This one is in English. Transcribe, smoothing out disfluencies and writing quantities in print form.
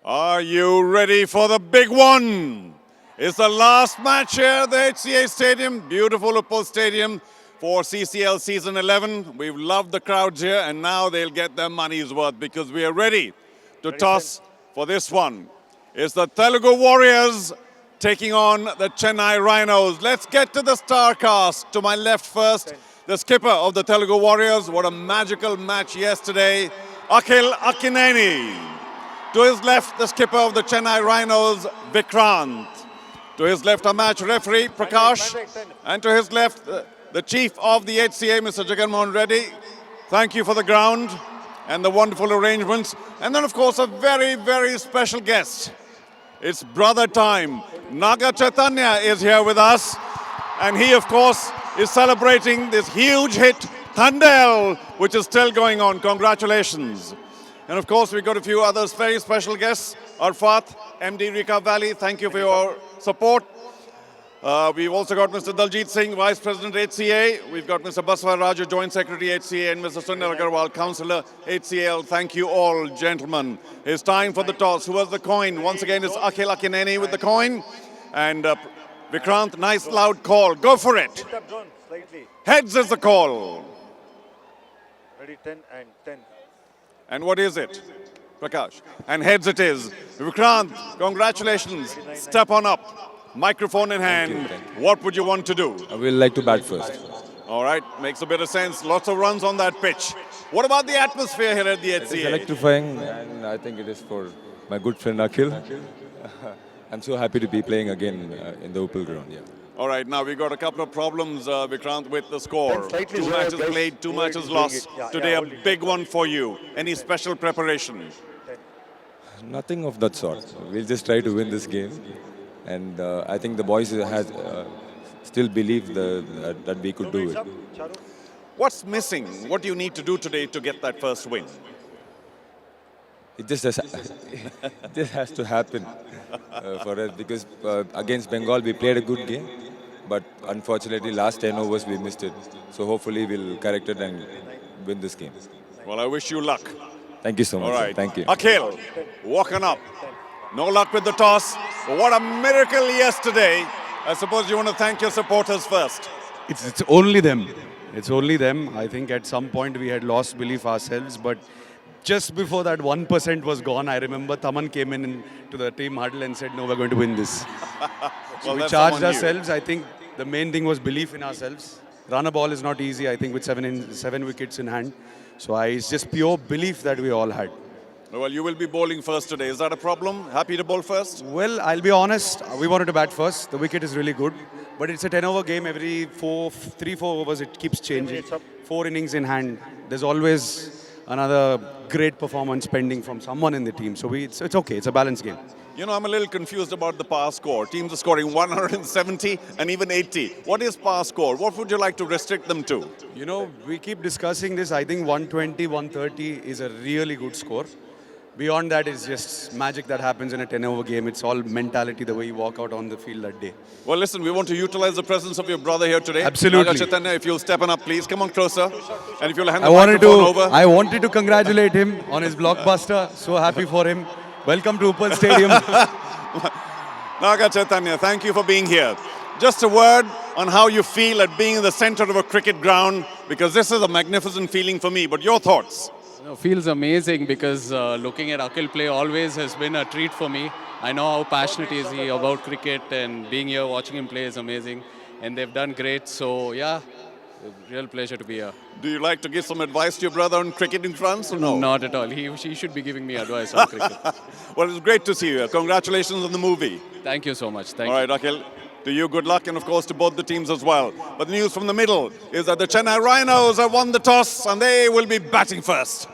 Are you ready for the big one? It's the last match here at the HCA Stadium, beautiful Uppal Stadium for CCL Season 11. We've loved the crowds here and now they'll get their money's worth because we are ready to toss for this one. It's the Telugu Warriors taking on the Chennai Rhinos. Let's get to the star cast. To my left first, the skipper of the Telugu Warriors. What a magical match yesterday, Akhil Akineni. To his left, the skipper of the Chennai Rhinos, Vikrant. To his left, a match referee, Prakash. And to his left, the chief of the HCA, Mr. Jagan Mohan Reddy. Thank you for the ground and the wonderful arrangements. And then, of course, a very, very special guest. It's brother time. Naga Chaitanya is here with us. And he, of course, is celebrating this huge hit, Thandel, which is still going on. Congratulations. And of course, we've got a few others, very special guests. Arfat, MD Rika Valley, thank you for your support. We've also got Mr. Daljit Singh, Vice President HCA. We've got Mr. Baswa Raju, Joint Secretary HCA, and Mr. Sunil Agarwal, Councillor HCL. Thank you all, gentlemen. It's time for the toss. Who has the coin? Once again, it's Akhil Akineni with the coin. And Vikrant, nice loud call. Go for it. Heads is the call. Ready, 10 and 10. And what is it? Prakash. And heads it is. Vikrant, congratulations. Step on up. Microphone in hand. What would you want to do? I will like to bat first. All right. Makes a bit of sense. Lots of runs on that pitch. What about the atmosphere here at the It is HCA? electrifying, and I think it is for my good friend Akhil. I'm so happy to be playing again in the Uppal ground. Yeah. All right. Now we've got a couple of problems, Vikrant, with the score. Slightly 2 matches played, 2 matches lost. Today a big one for you. Any special preparation? Nothing of that sort. We'll just try to win this game. And I think the boys has still believe that we could do it. What's missing? What do you need to do today to get that first win? It just has, this has to happen for us because against Bengal we played a good game, but unfortunately last 10 overs we missed it. So hopefully we'll correct it and win this game. Well, I wish you luck. Thank you so much. All right. Thank you. Akhil, walking up. No luck with the toss. But what a miracle yesterday. I suppose you want to thank your supporters first. It's only them. It's only them. I think at some point we had lost belief ourselves, but just before that 1% was gone, I remember Taman came in to the team huddle and said, no, we're going to win this. So we charged ourselves. I think the main thing was belief in ourselves. Run a ball is not easy, I think, with seven wickets in hand. So it's just pure belief that we all had. Well, you will be bowling first today. Is that a problem? Happy to bowl first? Well, I'll be honest. We wanted to bat first. The wicket is really good. But it's a 10-over game. Every 3-4 overs, it keeps changing. 4 innings in hand. There's always another great performance pending from someone in the team. So it's okay. It's a balanced game. You know, I'm a little confused about the par score. Teams are scoring 170 and even 80. What is par score? What would you like to restrict them to? You know, we keep discussing this. I think 120, 130 is a really good score. Beyond that, it's just magic that happens in a 10-over game. It's all mentality, the way you walk out on the field that day. Well, listen, we want to utilize the presence of your brother here today. Absolutely. Naga Chaitanya, if you'll step on up, please. Come on closer. And if you'll hand the microphone over. I wanted to congratulate him on his blockbuster. So happy for him. Welcome to Uppal Stadium. Naga Chaitanya, thank you for being here. Just a word on how you feel at being in the center of a cricket ground, because this is a magnificent feeling for me. But your thoughts? Feels amazing because looking at Akhil play always has been a treat for me. I know how passionate is he about cricket, and being here watching him play is amazing. And they've done great, so yeah, real pleasure to be here. Do you like to give some advice to your brother on cricket in France or no? Not at all. He should be giving me advice on cricket. Well, it's great to see you here. Congratulations on the movie. Thank you so much. Thank All you. right, Akhil. To you, good luck, and of course to both the teams as well. But the news from the middle is that the Chennai Rhinos have won the toss and they will be batting first.